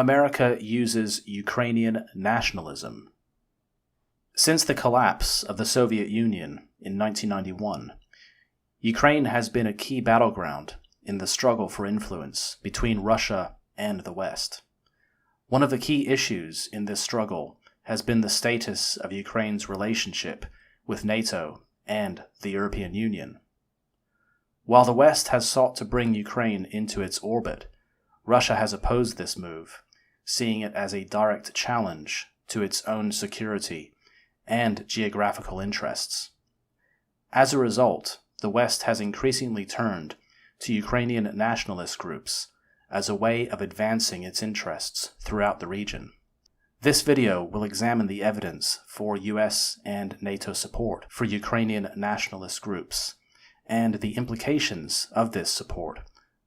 America uses Ukrainian nationalism. Since the collapse of the Soviet Union in 1991, Ukraine has been a key battleground in the struggle for influence between Russia and the West. One of the key issues in this struggle has been the status of Ukraine's relationship with NATO and the European Union. While the West has sought to bring Ukraine into its orbit, Russia has opposed this move, seeing it as a direct challenge to its own security and geographical interests. As a result, the West has increasingly turned to Ukrainian nationalist groups as a way of advancing its interests throughout the region. This video will examine the evidence for US and NATO support for Ukrainian nationalist groups and the implications of this support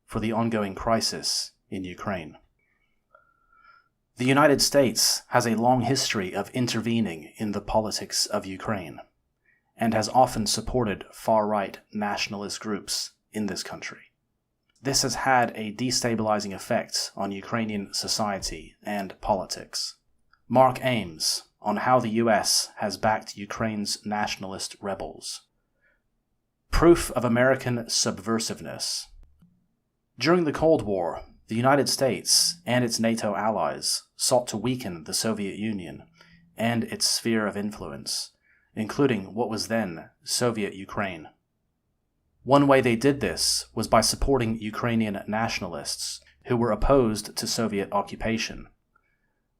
for the ongoing crisis in Ukraine. The United States has a long history of intervening in the politics of Ukraine and has often supported far-right nationalist groups in this country. This has had a destabilizing effect on Ukrainian society and politics. Mark Ames on how the US has backed Ukraine's nationalist rebels. Proof of American subversiveness. During the Cold War, the United States and its NATO allies sought to weaken the Soviet Union and its sphere of influence, including what was then Soviet Ukraine. One way they did this was by supporting Ukrainian nationalists who were opposed to Soviet occupation.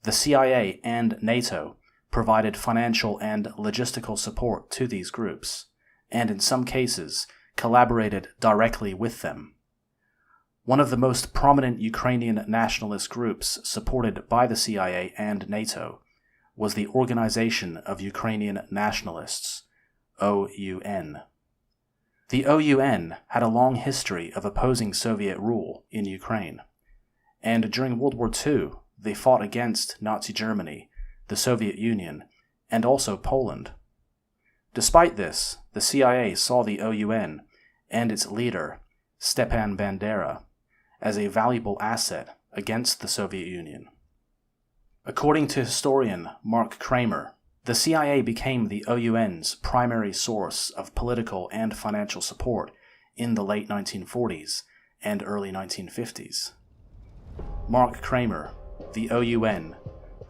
The CIA and NATO provided financial and logistical support to these groups, and in some cases collaborated directly with them. One of the most prominent Ukrainian nationalist groups supported by the CIA and NATO was the Organization of Ukrainian Nationalists, OUN. The OUN had a long history of opposing Soviet rule in Ukraine, and during World War II they fought against Nazi Germany, the Soviet Union, and also Poland. Despite this, the CIA saw the OUN and its leader, Stepan Bandera, as a valuable asset against the Soviet Union. According to historian Mark Kramer, the CIA became the OUN's primary source of political and financial support in the late 1940s and early 1950s. Mark Kramer, The OUN,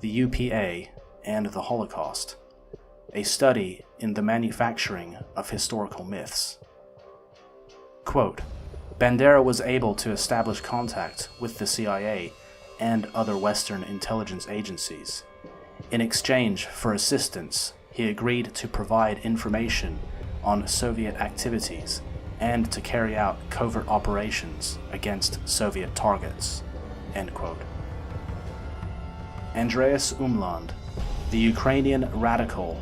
the UPA, and the Holocaust, a study in the manufacturing of historical myths. Quote, Bandera was able to establish contact with the CIA and other Western intelligence agencies. In exchange for assistance, he agreed to provide information on Soviet activities and to carry out covert operations against Soviet targets. End quote. Andreas Umland, the Ukrainian radical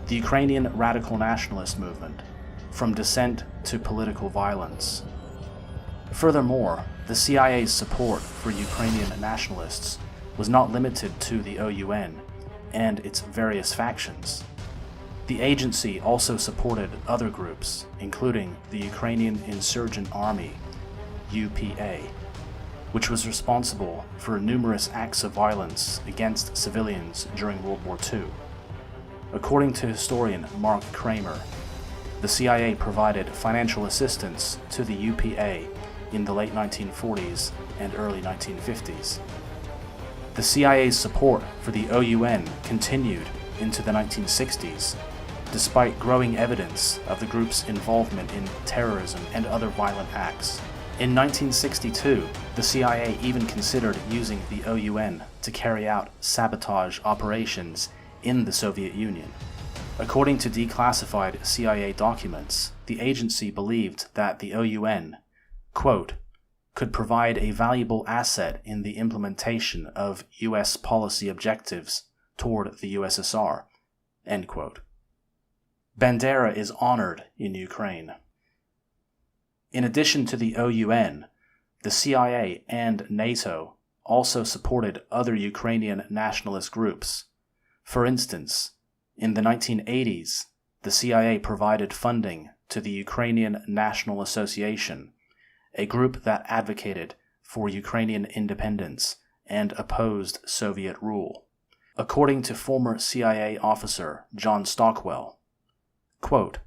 nationalist movement, from dissent to political violence. Furthermore, the CIA's support for Ukrainian nationalists was not limited to the OUN and its various factions. The agency also supported other groups, including the Ukrainian Insurgent Army, UPA, which was responsible for numerous acts of violence against civilians during World War II. According to historian Mark Kramer, the CIA provided financial assistance to the UPA in the late 1940s and early 1950s. The CIA's support for the OUN continued into the 1960s, despite growing evidence of the group's involvement in terrorism and other violent acts. In 1962, the CIA even considered using the OUN to carry out sabotage operations in the Soviet Union. According to declassified CIA documents, the agency believed that the OUN, quote, could provide a valuable asset in the implementation of U.S. policy objectives toward the USSR, end quote. Bandera is honored in Ukraine. In addition to the OUN, the CIA and NATO also supported other Ukrainian nationalist groups. For instance, in the 1980s, the CIA provided funding to the Ukrainian National Association, a group that advocated for Ukrainian independence and opposed Soviet rule. According to former CIA officer John Stockwell, quote,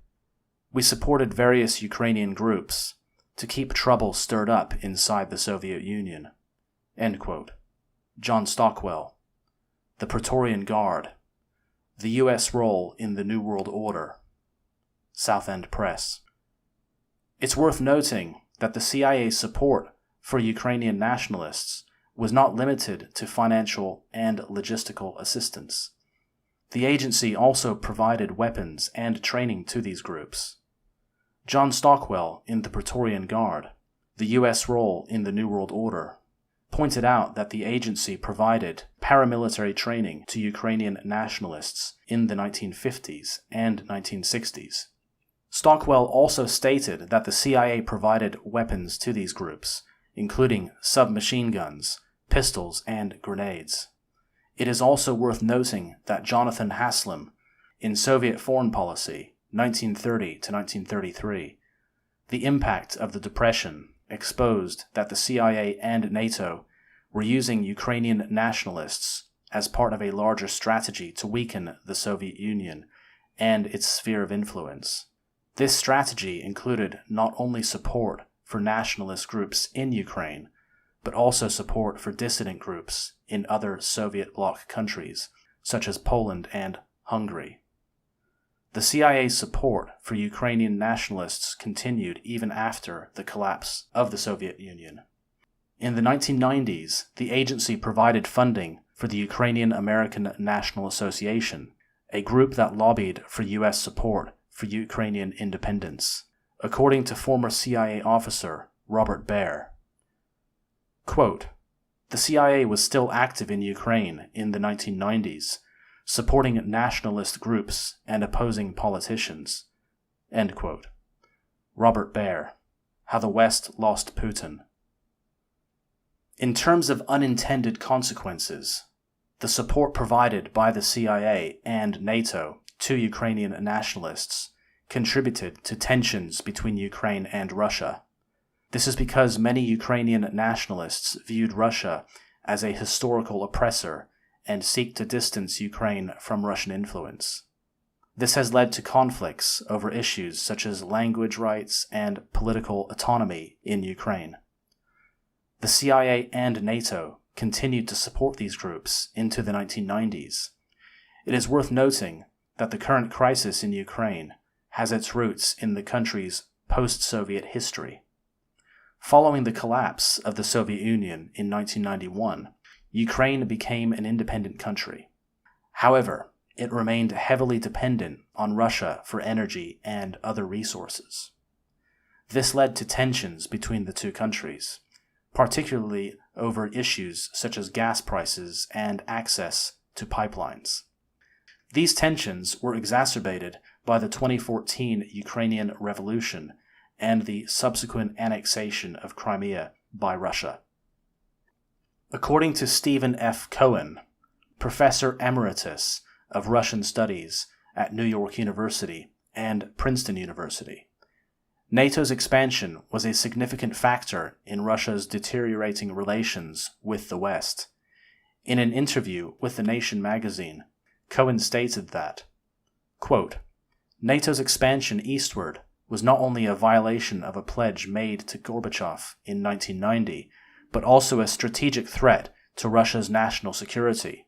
"We supported various Ukrainian groups to keep trouble stirred up inside the Soviet Union." End quote. John Stockwell, The Praetorian Guard, The U.S. Role in the New World Order, South End Press. It's worth noting that the CIA's support for Ukrainian nationalists was not limited to financial and logistical assistance. The agency also provided weapons and training to these groups. John Stockwell in The Praetorian Guard, The U.S. Role in the New World Order, pointed out that the agency provided paramilitary training to Ukrainian nationalists in the 1950s and 1960s. Stockwell also stated that the CIA provided weapons to these groups, including submachine guns, pistols, and grenades. It is also worth noting that Jonathan Haslam, in Soviet Foreign Policy, 1930 to 1933, The Impact of the Depression, exposed that the CIA and NATO were using Ukrainian nationalists as part of a larger strategy to weaken the Soviet Union and its sphere of influence. This strategy included not only support for nationalist groups in Ukraine, but also support for dissident groups in other Soviet bloc countries, such as Poland and Hungary. The CIA's support for Ukrainian nationalists continued even after the collapse of the Soviet Union. In the 1990s, the agency provided funding for the Ukrainian American National Association, a group that lobbied for U.S. support for Ukrainian independence, according to former CIA officer Robert Baer. Quote, "The CIA was still active in Ukraine in the 1990s, supporting nationalist groups and opposing politicians." End quote. Robert Baer, How the West Lost Putin. In terms of unintended consequences, the support provided by the CIA and NATO to Ukrainian nationalists contributed to tensions between Ukraine and Russia. This is because many Ukrainian nationalists viewed Russia as a historical oppressor and seek to distance Ukraine from Russian influence. This has led to conflicts over issues such as language rights and political autonomy in Ukraine. The CIA and NATO continued to support these groups into the 1990s. It is worth noting that the current crisis in Ukraine has its roots in the country's post-Soviet history. Following the collapse of the Soviet Union in 1991, Ukraine became an independent country. However, it remained heavily dependent on Russia for energy and other resources. This led to tensions between the two countries, particularly over issues such as gas prices and access to pipelines. These tensions were exacerbated by the 2014 Ukrainian Revolution and the subsequent annexation of Crimea by Russia. According to Stephen F. Cohen, Professor Emeritus of Russian Studies at New York University and Princeton University, NATO's expansion was a significant factor in Russia's deteriorating relations with the West. In an interview with The Nation magazine, Cohen stated that, quote, "NATO's expansion eastward was not only a violation of a pledge made to Gorbachev in 1990, but also a strategic threat to Russia's national security.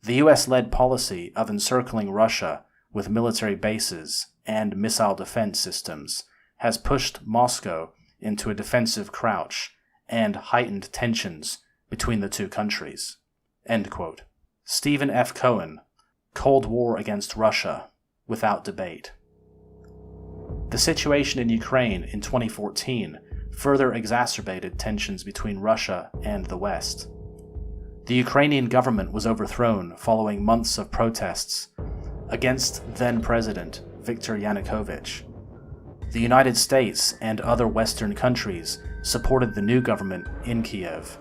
The US-led policy of encircling Russia with military bases and missile defense systems has pushed Moscow into a defensive crouch and heightened tensions between the two countries." End quote. Stephen F. Cohen, Cold War Against Russia, Without Debate. The situation in Ukraine in 2014 further exacerbated tensions between Russia and the West. The Ukrainian government was overthrown following months of protests against then-President Viktor Yanukovych. The United States and other Western countries supported the new government in Kiev,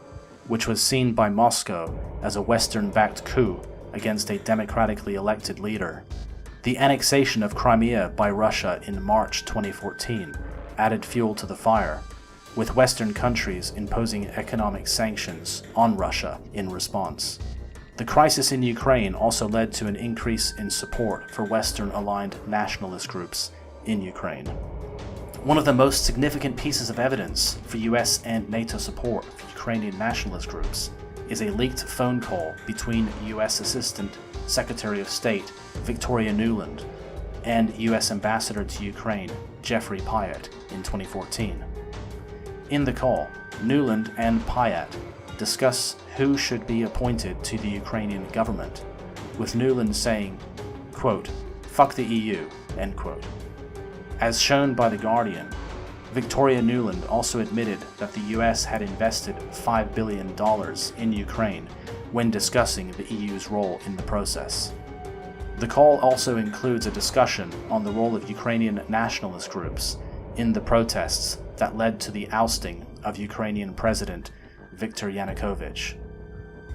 which was seen by Moscow as a Western-backed coup against a democratically elected leader. The annexation of Crimea by Russia in March 2014 added fuel to the fire, with Western countries imposing economic sanctions on Russia in response. The crisis in Ukraine also led to an increase in support for Western-aligned nationalist groups in Ukraine. One of the most significant pieces of evidence for US and NATO support for Ukrainian nationalist groups is a leaked phone call between US Assistant Secretary of State Victoria Nuland and US Ambassador to Ukraine Jeffrey Pyatt in 2014. In the call, Nuland and Pyatt discuss who should be appointed to the Ukrainian government, with Nuland saying, quote, "Fuck the EU," end quote. As shown by The Guardian, Victoria Nuland also admitted that the US had invested $5 billion in Ukraine when discussing the EU's role in the process. The call also includes a discussion on the role of Ukrainian nationalist groups in the protests that led to the ousting of Ukrainian President Viktor Yanukovych.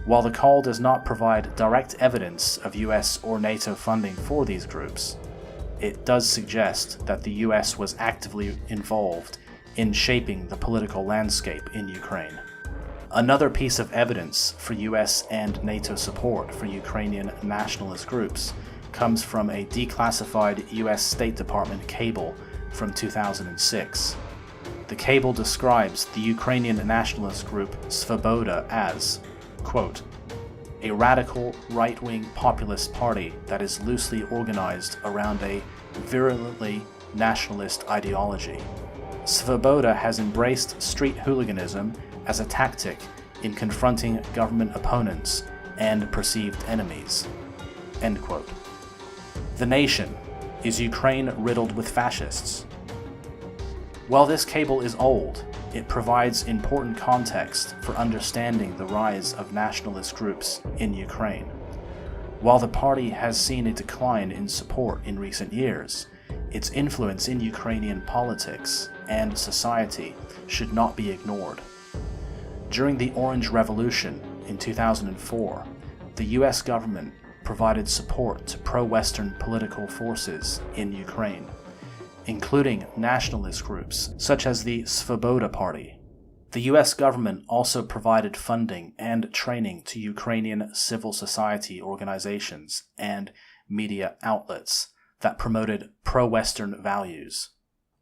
While the call does not provide direct evidence of US or NATO funding for these groups, it does suggest that the US was actively involved in shaping the political landscape in Ukraine. Another piece of evidence for US and NATO support for Ukrainian nationalist groups comes from a declassified US State Department cable from 2006. The cable describes the Ukrainian nationalist group Svoboda as, quote, "a radical right-wing populist party that is loosely organized around a virulently nationalist ideology. Svoboda has embraced street hooliganism as a tactic in confronting government opponents and perceived enemies." End quote. The Nation: Is Ukraine riddled with fascists? While this cable is old, it provides important context for understanding the rise of nationalist groups in Ukraine. While the party has seen a decline in support in recent years, its influence in Ukrainian politics and society should not be ignored. During the Orange Revolution in 2004, the US government provided support to pro-Western political forces in Ukraine, including nationalist groups such as the Svoboda Party. The US government also provided funding and training to Ukrainian civil society organizations and media outlets that promoted pro-Western values.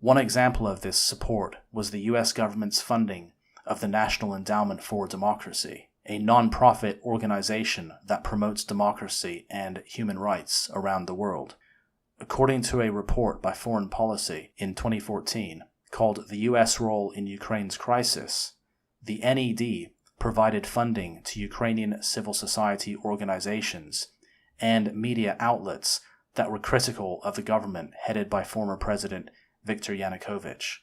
One example of this support was the US government's funding of the National Endowment for Democracy, a non-profit organization that promotes democracy and human rights around the world. According to a report by Foreign Policy in 2014 called The U.S. Role in Ukraine's Crisis, the NED provided funding to Ukrainian civil society organizations and media outlets that were critical of the government headed by former President Viktor Yanukovych.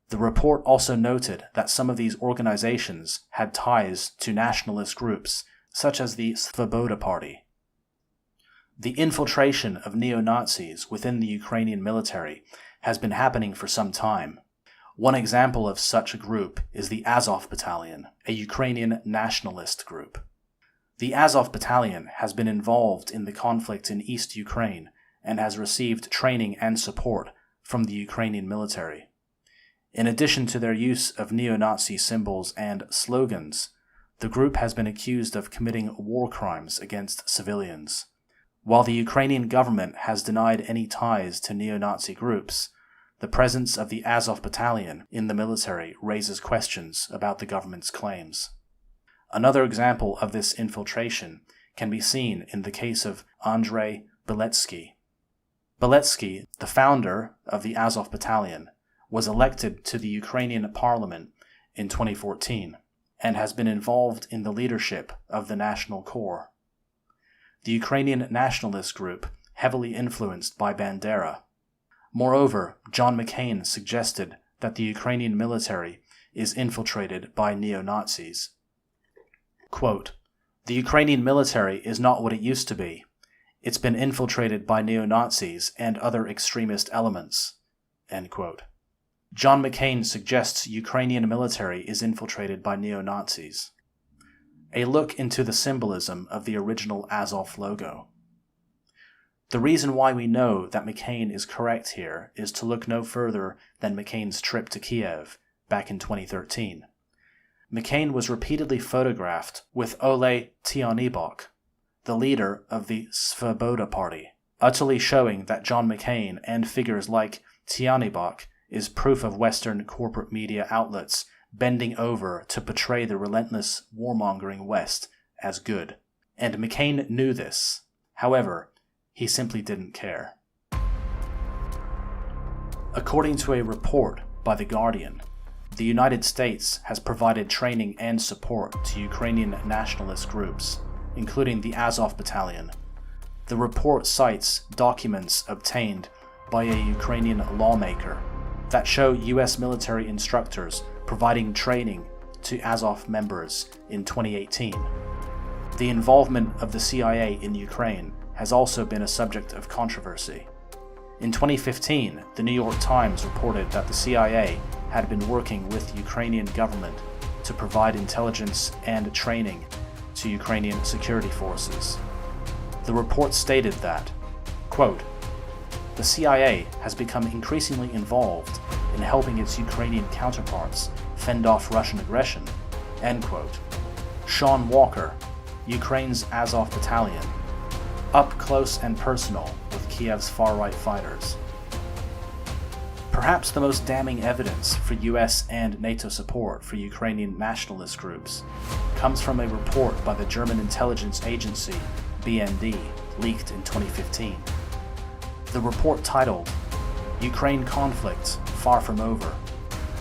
The report also noted that some of these organizations had ties to nationalist groups such as the Svoboda Party. The infiltration of neo-Nazis within the Ukrainian military has been happening for some time. One example of such a group is the Azov Battalion, a Ukrainian nationalist group. The Azov Battalion has been involved in the conflict in East Ukraine and has received training and support from the Ukrainian military. In addition to their use of neo-Nazi symbols and slogans, the group has been accused of committing war crimes against civilians. While the Ukrainian government has denied any ties to neo-Nazi groups, the presence of the Azov Battalion in the military raises questions about the government's claims. Another example of this infiltration can be seen in the case of Andrei Beletsky. Beletsky, the founder of the Azov Battalion, was elected to the Ukrainian parliament in 2014 and has been involved in the leadership of the National Corps. The Ukrainian nationalist group heavily influenced by Bandera. Moreover, John McCain suggested that the Ukrainian military is infiltrated by neo-Nazis. Quote, "The Ukrainian military is not what it used to be. It's been infiltrated by neo-Nazis and other extremist elements." End quote. John McCain suggests Ukrainian military is infiltrated by neo-Nazis. A look into the symbolism of the original Azov logo. The reason why we know that McCain is correct here is to look no further than McCain's trip to Kiev back in 2013. McCain was repeatedly photographed with Ole Tyahnybok, the leader of the Svoboda Party, utterly showing that John McCain and figures like Tyahnybok is proof of Western corporate media outlets bending over to portray the relentless warmongering West as good. And McCain knew this. However, he simply didn't care. According to a report by The Guardian, the United States has provided training and support to Ukrainian nationalist groups, including the Azov Battalion. The report cites documents obtained by a Ukrainian lawmaker that show U.S. military instructors providing training to Azov members in 2018. The involvement of the CIA in Ukraine has also been a subject of controversy. In 2015, the New York Times reported that the CIA had been working with the Ukrainian government to provide intelligence and training to Ukrainian security forces. The report stated that, quote, "The CIA has become increasingly involved in helping its Ukrainian counterparts fend off Russian aggression," end quote. Sean Walker, Ukraine's Azov Battalion, up close and personal with Kiev's far-right fighters. Perhaps the most damning evidence for US and NATO support for Ukrainian nationalist groups comes from a report by the German intelligence agency BND, leaked in 2015. The report, titled "Ukraine Conflict Far From Over,"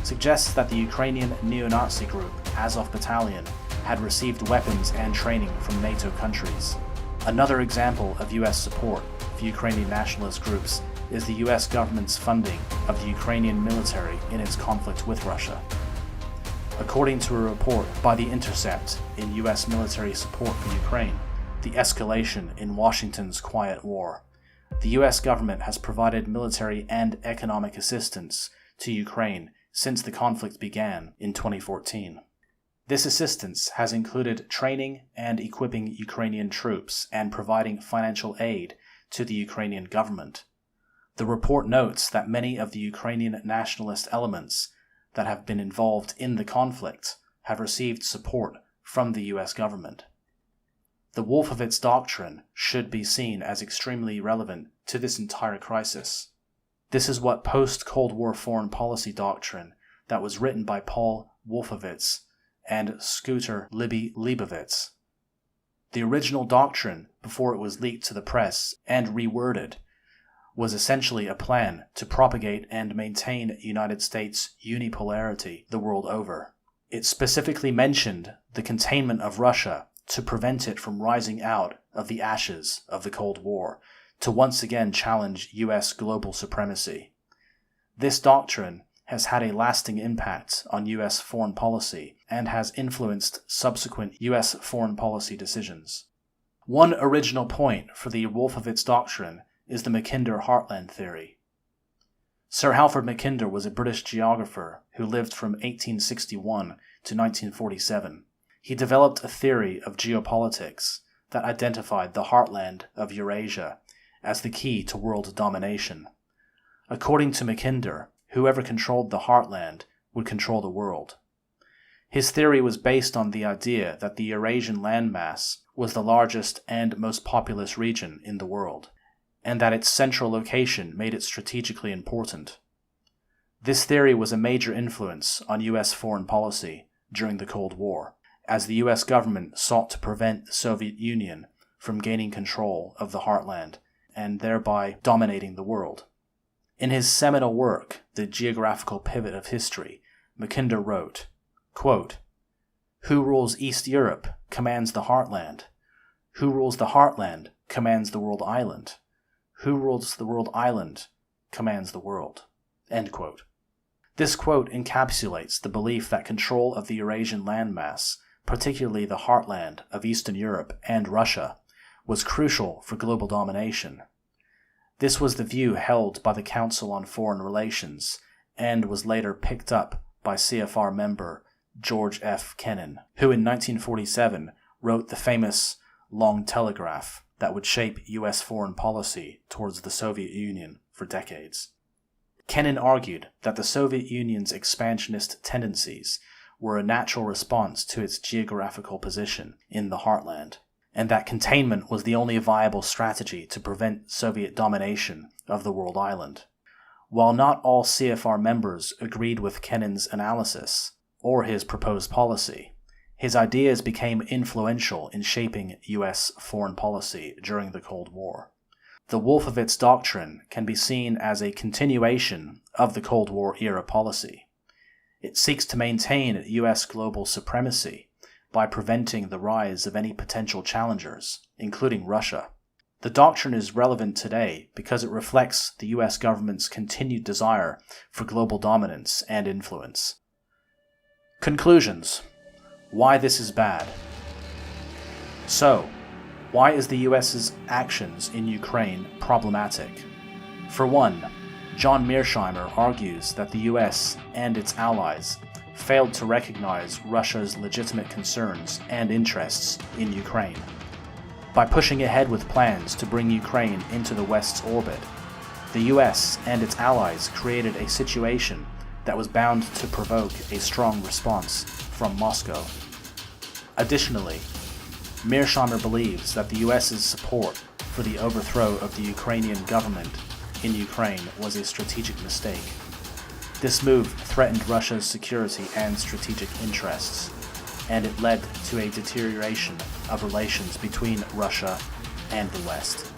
suggests that the Ukrainian neo-Nazi group Azov Battalion had received weapons and training from NATO countries. Another example of US support for Ukrainian nationalist groups is the US government's funding of the Ukrainian military in its conflict with Russia. According to a report by The Intercept in US military support for Ukraine, the escalation in Washington's quiet war, the US government has provided military and economic assistance to Ukraine since the conflict began in 2014. This assistance has included training and equipping Ukrainian troops and providing financial aid to the Ukrainian government. The report notes that many of the Ukrainian nationalist elements that have been involved in the conflict have received support from the US government. The Wolfowitz Doctrine should be seen as extremely relevant to this entire crisis. This is what post-Cold War foreign policy doctrine that was written by Paul Wolfowitz and Scooter Libby Leibovitz. The original doctrine, before it was leaked to the press and reworded, was essentially a plan to propagate and maintain United States unipolarity the world over. It specifically mentioned the containment of Russia to prevent it from rising out of the ashes of the Cold War, to once again challenge U.S. global supremacy. This doctrine has had a lasting impact on U.S. foreign policy and has influenced subsequent U.S. foreign policy decisions. One original point for the Wolfowitz Doctrine is the Mackinder Heartland Theory. Sir Halford Mackinder was a British geographer who lived from 1861 to 1947. He developed a theory of geopolitics that identified the heartland of Eurasia as the key to world domination. According to Mackinder, whoever controlled the heartland would control the world. His theory was based on the idea that the Eurasian landmass was the largest and most populous region in the world, and that its central location made it strategically important. This theory was a major influence on U.S. foreign policy during the Cold War, as the U.S. government sought to prevent the Soviet Union from gaining control of the heartland and thereby dominating the world. In his seminal work, The Geographical Pivot of History, Mackinder wrote, quote, "Who rules East Europe commands the heartland. Who rules the heartland commands the world island. Who rules the world island commands the world." End quote. This quote encapsulates the belief that control of the Eurasian landmass, particularly the heartland of Eastern Europe and Russia, was crucial for global domination. This was the view held by the Council on Foreign Relations and was later picked up by CFR member George F. Kennan, who in 1947 wrote the famous Long Telegraph that would shape U.S. foreign policy towards the Soviet Union for decades. Kennan argued that the Soviet Union's expansionist tendencies were a natural response to its geographical position in the heartland, and that containment was the only viable strategy to prevent Soviet domination of the world island. While not all CFR members agreed with Kennan's analysis or his proposed policy, his ideas became influential in shaping U.S. foreign policy during the Cold War. The Wolfowitz Doctrine can be seen as a continuation of the Cold War era policy. It seeks to maintain U.S. global supremacy by preventing the rise of any potential challengers, including Russia. The doctrine is relevant today because it reflects the U.S. government's continued desire for global dominance and influence. Conclusions. Why this is bad. So, why is the U.S.'s actions in Ukraine problematic? For one, John Mearsheimer argues that the U.S. and its allies failed to recognize Russia's legitimate concerns and interests in Ukraine. By pushing ahead with plans to bring Ukraine into the West's orbit, the U.S. and its allies created a situation that was bound to provoke a strong response from Moscow. Additionally, Mearsheimer believes that the U.S.'s support for the overthrow of the Ukrainian government in Ukraine was a strategic mistake. This move threatened Russia's security and strategic interests, and it led to a deterioration of relations between Russia and the West.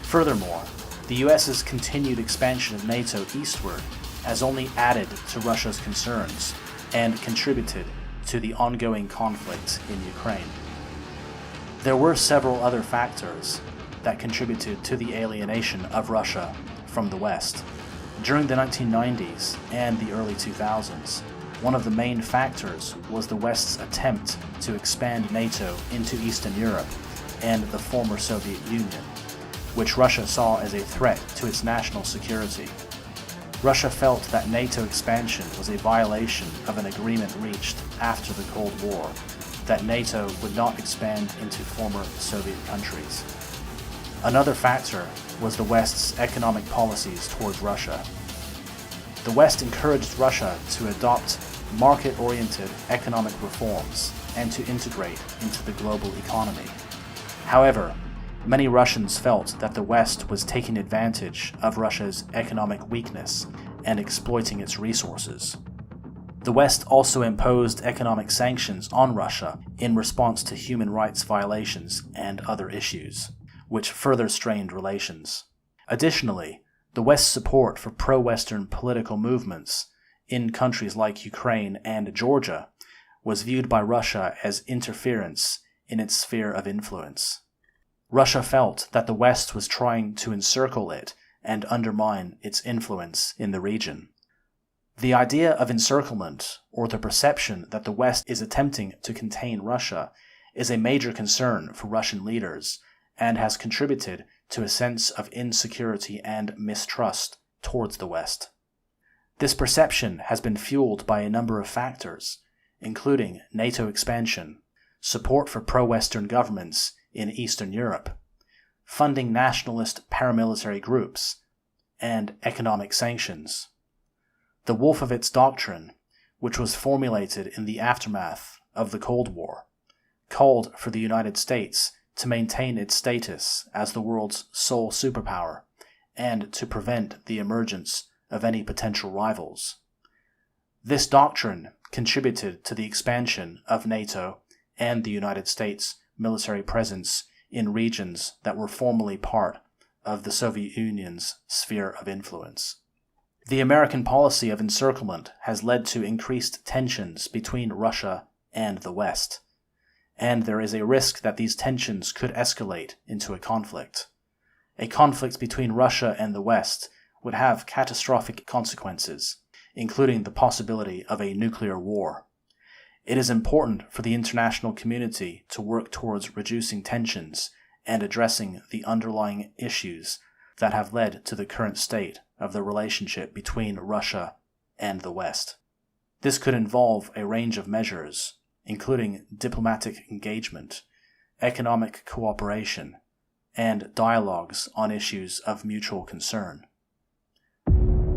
Furthermore, the U.S.'s continued expansion of NATO eastward has only added to Russia's concerns and contributed to the ongoing conflict in Ukraine. There were several other factors that contributed to the alienation of Russia from the West. During the 1990s and the early 2000s, one of the main factors was the West's attempt to expand NATO into Eastern Europe and the former Soviet Union, which Russia saw as a threat to its national security. Russia felt that NATO expansion was a violation of an agreement reached after the Cold War, that NATO would not expand into former Soviet countries. Another factor was the West's economic policies towards Russia. The West encouraged Russia to adopt market-oriented economic reforms and to integrate into the global economy. However, many Russians felt that the West was taking advantage of Russia's economic weakness and exploiting its resources. The West also imposed economic sanctions on Russia in response to human rights violations and other issues, which further strained relations. Additionally, the West's support for pro-Western political movements in countries like Ukraine and Georgia was viewed by Russia as interference in its sphere of influence. Russia felt that the West was trying to encircle it and undermine its influence in the region. The idea of encirclement, or the perception that the West is attempting to contain Russia, is a major concern for Russian leaders and has contributed to a sense of insecurity and mistrust towards the West. This perception has been fueled by a number of factors, including NATO expansion, support for pro-Western governments in Eastern Europe, funding nationalist paramilitary groups, and economic sanctions. The Wolfowitz Doctrine, which was formulated in the aftermath of the Cold War, called for the United States to maintain its status as the world's sole superpower and to prevent the emergence of any potential rivals. This doctrine contributed to the expansion of NATO and the United States' military presence in regions that were formerly part of the Soviet Union's sphere of influence. The American policy of encirclement has led to increased tensions between Russia and the West, and there is a risk that these tensions could escalate into a conflict. A conflict between Russia and the West would have catastrophic consequences, including the possibility of a nuclear war. It is important for the international community to work towards reducing tensions and addressing the underlying issues that have led to the current state of the relationship between Russia and the West. This could involve a range of measures, including diplomatic engagement, economic cooperation, and dialogues on issues of mutual concern.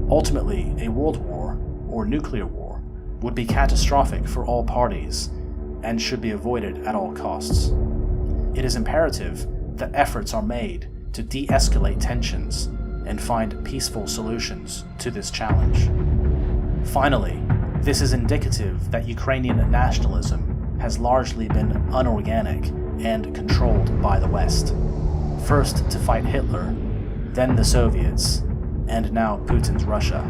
Ultimately, a world war, or nuclear war, would be catastrophic for all parties and should be avoided at all costs. It is imperative that efforts are made to de-escalate tensions and find peaceful solutions to this challenge. Finally, this is indicative that Ukrainian nationalism has largely been unorganic and controlled by the West. First to fight Hitler, then the Soviets, and now Putin's Russia.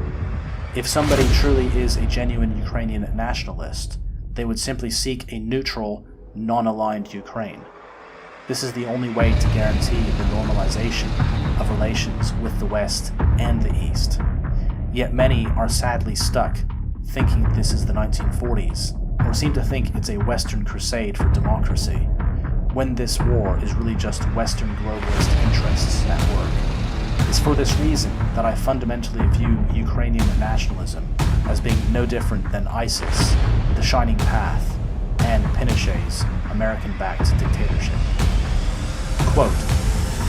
If somebody truly is a genuine Ukrainian nationalist, they would simply seek a neutral, non-aligned Ukraine. This is the only way to guarantee the normalization of relations with the West and the East. Yet many are sadly stuck thinking this is the 1940s, or seem to think it's a Western crusade for democracy, when this war is really just Western globalist interests at work. It's for this reason that I fundamentally view Ukrainian nationalism as being no different than ISIS, the Shining Path, and Pinochet's American-backed dictatorship. Quote,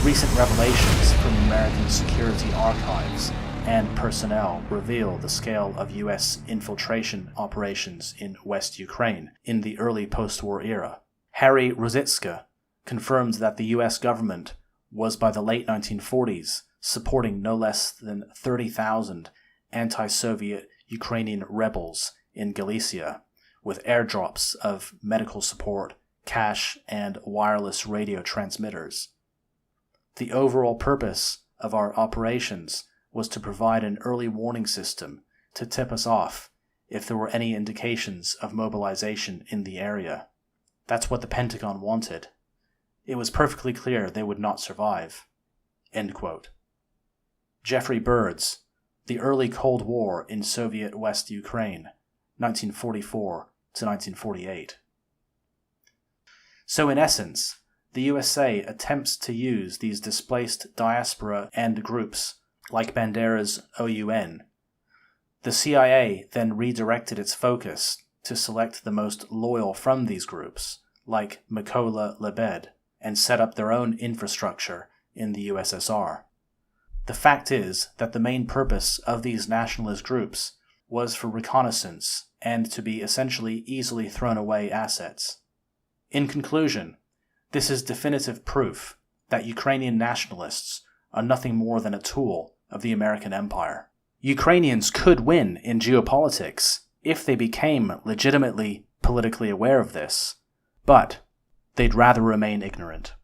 recent revelations from American security archives and personnel reveal the scale of U.S. infiltration operations in West Ukraine in the early post-war era. Harry Rositska confirms that the U.S. government was by the late 1940s supporting no less than 30,000 anti-Soviet Ukrainian rebels in Galicia, with airdrops of medical support, cash, and wireless radio transmitters. The overall purpose of our operations was to provide an early warning system to tip us off if there were any indications of mobilization in the area. That's what the Pentagon wanted. It was perfectly clear they would not survive. End quote. Jeffrey Bird's The Early Cold War in Soviet West Ukraine, 1944 to 1948. So in essence, the USA attempts to use these displaced diaspora and groups like Bandera's OUN. The CIA then redirected its focus to select the most loyal from these groups, like Mykola Lebed, and set up their own infrastructure in the USSR. The fact is that the main purpose of these nationalist groups was for reconnaissance and to be essentially easily thrown away assets. In conclusion, this is definitive proof that Ukrainian nationalists are nothing more than a tool of the American empire. Ukrainians could win in geopolitics if they became legitimately politically aware of this, but they'd rather remain ignorant.